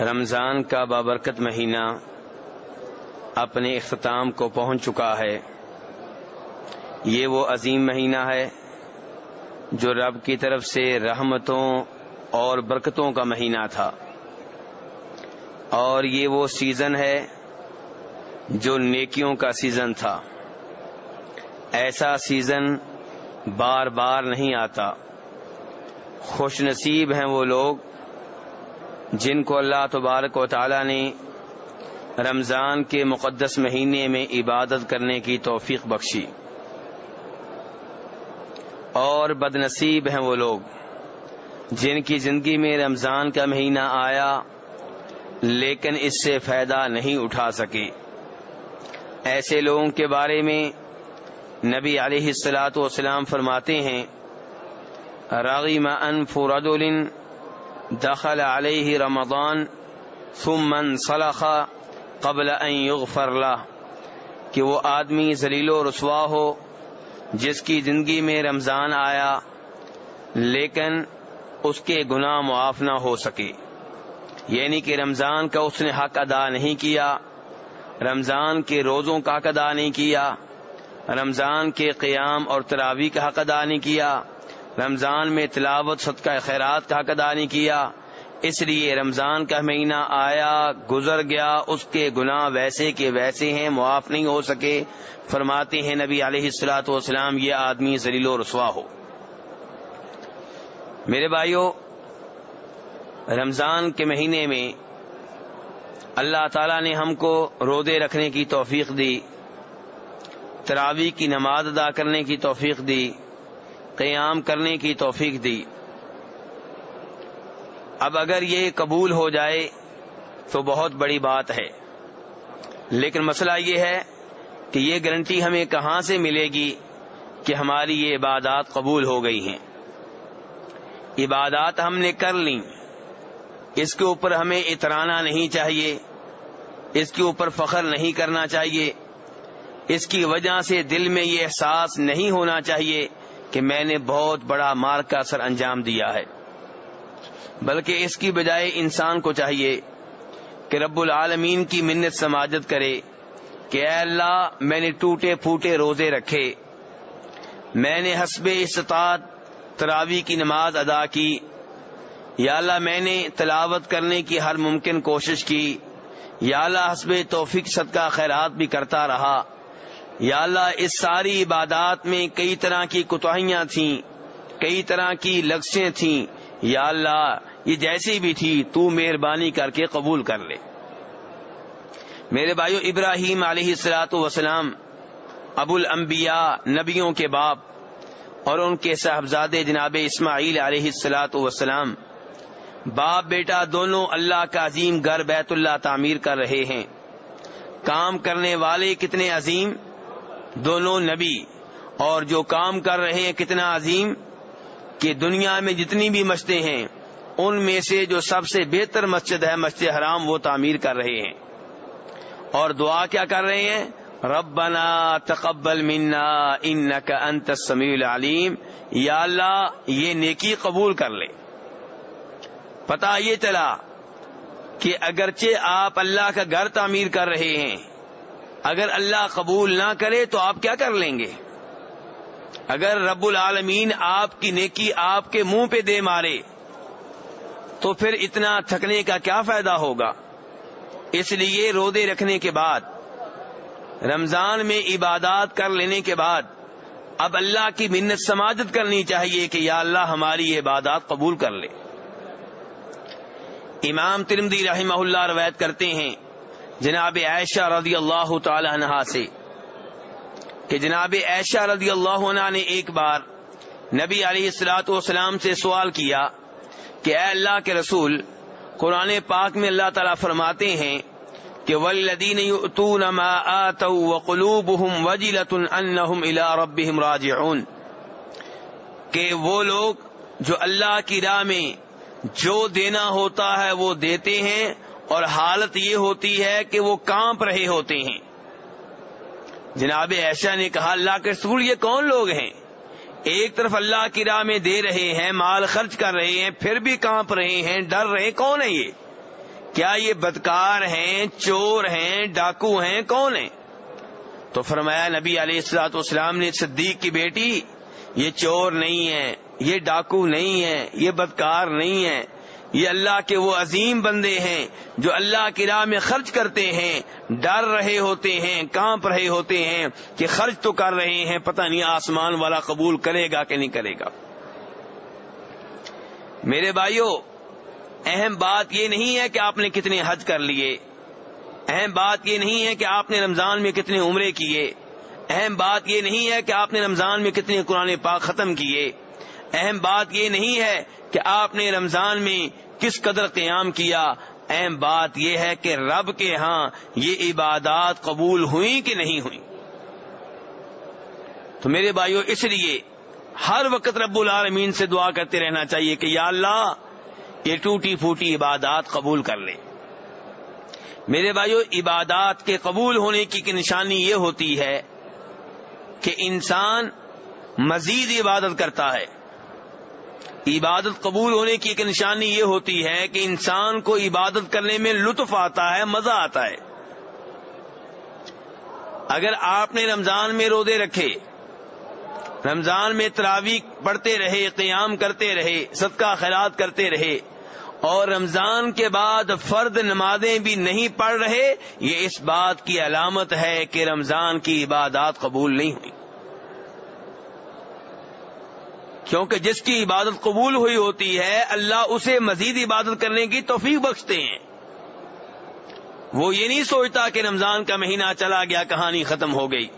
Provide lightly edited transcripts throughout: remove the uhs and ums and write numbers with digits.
رمضان کا بابرکت مہینہ اپنے اختتام کو پہنچ چکا ہے۔ یہ وہ عظیم مہینہ ہے جو رب کی طرف سے رحمتوں اور برکتوں کا مہینہ تھا، اور یہ وہ سیزن ہے جو نیکیوں کا سیزن تھا۔ ایسا سیزن بار بار نہیں آتا۔ خوش نصیب ہیں وہ لوگ جن کو اللہ تبارک و تعالی نے رمضان کے مقدس مہینے میں عبادت کرنے کی توفیق بخشی، اور بد نصیب ہیں وہ لوگ جن کی زندگی میں رمضان کا مہینہ آیا لیکن اس سے فائدہ نہیں اٹھا سکے۔ ایسے لوگوں کے بارے میں نبی علیہ الصلاۃ والسلام فرماتے ہیں، رغم انف رجل دخل علیہ رمضان ثم انسلخ قبل ان یغفر له، کہ وہ آدمی ذلیل و رسوا ہو جس کی زندگی میں رمضان آیا لیکن اس کے گناہ معاف نہ ہو سکے، یعنی کہ رمضان کا اس نے حق ادا نہیں کیا، رمضان کے روزوں کا حق ادا نہیں کیا، رمضان کے قیام اور تراویح کا حق ادا نہیں کیا، رمضان میں تلاوت صدقہ خیرات کا حق ادا نہیں کیا، اس لیے رمضان کا مہینہ آیا گزر گیا، اس کے گناہ ویسے کے ویسے ہیں، معاف نہیں ہو سکے۔ فرماتے ہیں نبی علیہ الصلاۃ والسلام، یہ آدمی ذلیل و رسوا ہو۔ میرے بھائیو، رمضان کے مہینے میں اللہ تعالیٰ نے ہم کو روزے رکھنے کی توفیق دی، تراویح کی نماز ادا کرنے کی توفیق دی، قیام کرنے کی توفیق دی۔ اب اگر یہ قبول ہو جائے تو بہت بڑی بات ہے، لیکن مسئلہ یہ ہے کہ یہ گارنٹی ہمیں کہاں سے ملے گی کہ ہماری یہ عبادات قبول ہو گئی ہیں؟ عبادات ہم نے کر لیں، اس کے اوپر ہمیں اترانا نہیں چاہیے، اس کے اوپر فخر نہیں کرنا چاہیے، اس کی وجہ سے دل میں یہ احساس نہیں ہونا چاہیے کہ میں نے بہت بڑا مار کا سر انجام دیا ہے، بلکہ اس کی بجائے انسان کو چاہیے کہ رب العالمین کی منت سماجت کرے کہ اے اللہ، میں نے ٹوٹے پھوٹے روزے رکھے، میں نے حسب استطاعت تراویح کی نماز ادا کی، یا اللہ میں نے تلاوت کرنے کی ہر ممکن کوشش کی، یا اللہ حسب توفیق صدقہ خیرات بھی کرتا رہا، یا اللہ اس ساری عبادات میں کئی طرح کی کوتاہیاں تھیں، کئی طرح کی لغزشیں تھیں، یا اللہ یہ جیسی بھی تھی تو مہربانی کر کے قبول کر لے۔ میرے بھائیو، ابراہیم علیہ الصلاۃ والسلام ابو الانبیاء، نبیوں کے باپ، اور ان کے صاحبزادے جناب اسماعیل علیہ الصلاۃ والسلام، باپ بیٹا دونوں اللہ کا عظیم گھر بیت اللہ تعمیر کر رہے ہیں۔ کام کرنے والے کتنے عظیم، دونوں نبی، اور جو کام کر رہے ہیں کتنا عظیم کہ دنیا میں جتنی بھی مسجدیں ہیں ان میں سے جو سب سے بہتر مسجد ہے مسجد حرام، وہ تعمیر کر رہے ہیں، اور دعا کیا کر رہے ہیں؟ ربنا تقبل منا انک انت السمیع العلیم، یا اللہ یہ نیکی قبول کر لے۔ پتہ یہ چلا کہ اگرچہ آپ اللہ کا گھر تعمیر کر رہے ہیں، اگر اللہ قبول نہ کرے تو آپ کیا کر لیں گے؟ اگر رب العالمین آپ کی نیکی آپ کے منہ پہ دے مارے تو پھر اتنا تھکنے کا کیا فائدہ ہوگا؟ اس لیے روزے رکھنے کے بعد، رمضان میں عبادات کر لینے کے بعد، اب اللہ کی منت سماجت کرنی چاہیے کہ یا اللہ ہماری یہ عبادات قبول کر لے۔ امام ترمذی رحمہ اللہ روایت کرتے ہیں جناب عائشہ رضی اللہ تعالی عنہا سے کہ جناب عائشہ رضی اللہ عنہا نے ایک بار نبی علیہ الصلوۃ والسلام سے سوال کیا کہ اے اللہ کے رسول، قرآن پاک میں اللہ تعالیٰ فرماتے ہیں کہ والذین یؤتون ما آتوا وقلوبهم وجلۃ انہم الی ربہم راجعون، کہ وہ لوگ جو اللہ کی راہ میں جو دینا ہوتا ہے وہ دیتے ہیں اور حالت یہ ہوتی ہے کہ وہ کانپ رہے ہوتے ہیں۔ جناب عائشہ نے کہا اللہ کے رسول یہ کون لوگ ہیں؟ ایک طرف اللہ کی راہ میں دے رہے ہیں، مال خرچ کر رہے ہیں، پھر بھی کانپ رہے ہیں، ڈر رہے، کون ہے یہ؟ کیا یہ بدکار ہیں، چور ہیں، ڈاکو ہیں، کون ہیں؟ تو فرمایا نبی علیہ الصلوۃ والسلام نے، صدیق کی بیٹی یہ چور نہیں ہے، یہ ڈاکو نہیں ہے، یہ بدکار نہیں ہے، یہ اللہ کے وہ عظیم بندے ہیں جو اللہ کی راہ میں خرچ کرتے ہیں، ڈر رہے ہوتے ہیں، کانپ رہے ہوتے ہیں کہ خرچ تو کر رہے ہیں، پتہ نہیں آسمان والا قبول کرے گا کہ نہیں کرے گا۔ میرے بھائیو، اہم بات یہ نہیں ہے کہ آپ نے کتنے حج کر لیے، اہم بات یہ نہیں ہے کہ آپ نے رمضان میں کتنے عمرے کیے، اہم بات یہ نہیں ہے کہ آپ نے رمضان میں کتنے قرآن پاک ختم کیے، اہم بات یہ نہیں ہے کہ آپ نے رمضان میں کس قدر قیام کیا، اہم بات یہ ہے کہ رب کے ہاں یہ عبادات قبول ہوئیں کہ نہیں ہوئیں۔ تو میرے بھائیو، اس لیے ہر وقت رب العالمین سے دعا کرتے رہنا چاہیے کہ یا اللہ یہ ٹوٹی پھوٹی عبادات قبول کر لے۔ میرے بھائیو، عبادات کے قبول ہونے کی نشانی یہ ہوتی ہے کہ انسان مزید عبادت کرتا ہے۔ عبادت قبول ہونے کی ایک نشانی یہ ہوتی ہے کہ انسان کو عبادت کرنے میں لطف آتا ہے، مزہ آتا ہے۔ اگر آپ نے رمضان میں روزے رکھے، رمضان میں تراویح پڑھتے رہے، قیام کرتے رہے، صدقہ خیرات کرتے رہے، اور رمضان کے بعد فرض نمازیں بھی نہیں پڑھ رہے، یہ اس بات کی علامت ہے کہ رمضان کی عبادات قبول نہیں ہوئی۔ کیونکہ جس کی عبادت قبول ہوئی ہوتی ہے اللہ اسے مزید عبادت کرنے کی توفیق بخشتے ہیں۔ وہ یہ نہیں سوچتا کہ رمضان کا مہینہ چلا گیا، کہانی ختم ہو گئی۔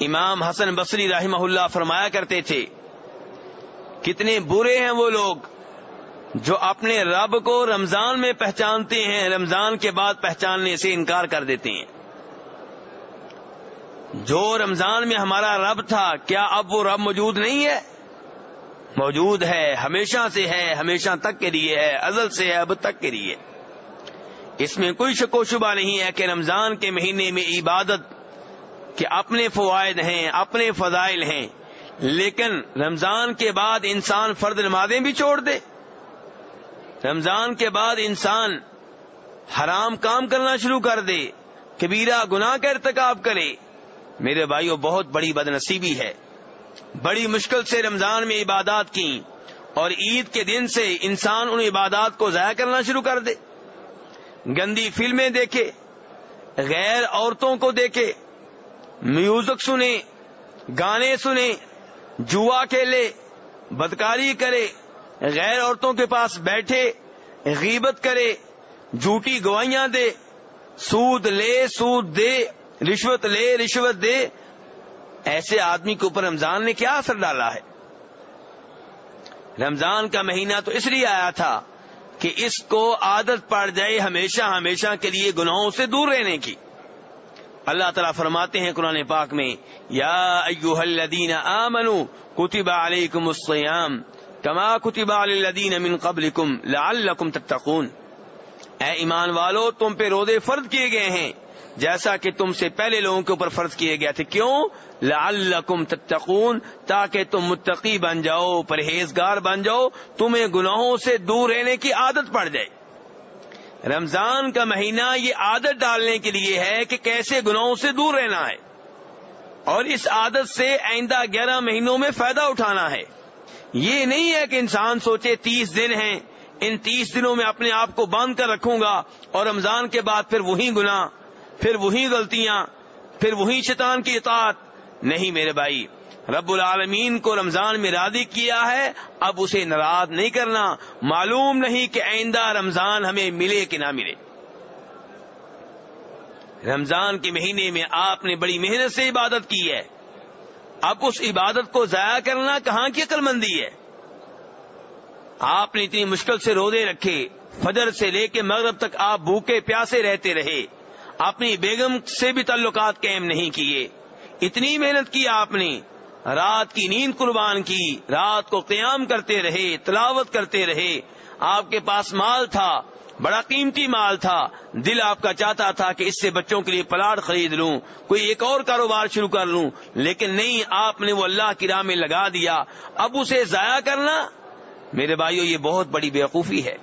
امام حسن بصری رحمہ اللہ فرمایا کرتے تھے، کتنے برے ہیں وہ لوگ جو اپنے رب کو رمضان میں پہچانتے ہیں، رمضان کے بعد پہچاننے سے انکار کر دیتے ہیں۔ جو رمضان میں ہمارا رب تھا، کیا اب وہ رب موجود نہیں ہے؟ موجود ہے، ہمیشہ سے ہے، ہمیشہ تک کے لیے ہے، ازل سے ہے، اب تک کے لیے۔ اس میں کوئی شک و شبہ نہیں ہے کہ رمضان کے مہینے میں عبادت کے اپنے فوائد ہیں، اپنے فضائل ہیں، لیکن رمضان کے بعد انسان فرض نمازیں بھی چھوڑ دے، رمضان کے بعد انسان حرام کام کرنا شروع کر دے، کبیرہ گناہ کا ارتکاب کرے، میرے بھائیو بہت بڑی بدنصیبی ہے۔ بڑی مشکل سے رمضان میں عبادات کی اور عید کے دن سے انسان ان عبادات کو ضائع کرنا شروع کر دے، گندی فلمیں دیکھے، غیر عورتوں کو دیکھے، میوزک سنے، گانے سنے، جوا کھیلے، بدکاری کرے، غیر عورتوں کے پاس بیٹھے، غیبت کرے، جھوٹی گواہیاں دے، سود لے، سود دے، رشوت لے، رشوت دے۔ ایسے آدمی کے اوپر رمضان نے کیا اثر ڈالا ہے؟ رمضان کا مہینہ تو اس لیے آیا تھا کہ اس کو عادت پڑ جائے ہمیشہ ہمیشہ کے لیے گناہوں سے دور رہنے کی۔ اللہ تعالیٰ فرماتے ہیں قرآن پاک میں، یا ایھا الذین آمنوا کتب علیکم الصیام کما کتب علی الذین من قبلکم لعلکم تتقون۔ اے ایمان والو، تم پہ روزے فرض کیے گئے ہیں جیسا کہ تم سے پہلے لوگوں کے اوپر فرض کیے گئے تھے۔ کیوں؟ لعلکم تتقون، تاکہ تم متقی بن جاؤ، پرہیزگار بن جاؤ، تمہیں گناہوں سے دور رہنے کی عادت پڑ جائے۔ رمضان کا مہینہ یہ عادت ڈالنے کے لیے ہے کہ کیسے گناہوں سے دور رہنا ہے، اور اس عادت سے آئندہ 11 مہینوں میں فائدہ اٹھانا ہے۔ یہ نہیں ہے کہ انسان سوچے 30 دن ہیں، ان 30 دنوں میں اپنے آپ کو باندھ کر رکھوں گا، اور رمضان کے بعد پھر وہی گناہ، پھر وہی غلطیاں، پھر وہی شیطان کی اطاعت۔ نہیں میرے بھائی، رب العالمین کو رمضان میں راضی کیا ہے، اب اسے ناراض نہیں کرنا۔ معلوم نہیں کہ آئندہ رمضان ہمیں ملے کہ نہ ملے۔ رمضان کے مہینے میں آپ نے بڑی محنت سے عبادت کی ہے، اب اس عبادت کو ضائع کرنا کہاں کی عقل مندی ہے؟ آپ نے اتنی مشکل سے روزے رکھے، فجر سے لے کے مغرب تک آپ بھوکے پیاسے رہتے رہے، اپنی بیگم سے بھی تعلقات قائم نہیں کیے، اتنی محنت کی آپ نے، رات کی نیند قربان کی، رات کو قیام کرتے رہے، تلاوت کرتے رہے، آپ کے پاس مال تھا، بڑا قیمتی مال تھا، دل آپ کا چاہتا تھا کہ اس سے بچوں کے لیے پلاٹ خرید لوں، کوئی ایک اور کاروبار شروع کر لوں، لیکن نہیں، آپ نے وہ اللہ کی راہ میں لگا دیا۔ اب اسے ضائع کرنا میرے بھائیو یہ بہت بڑی بیوقوفی ہے۔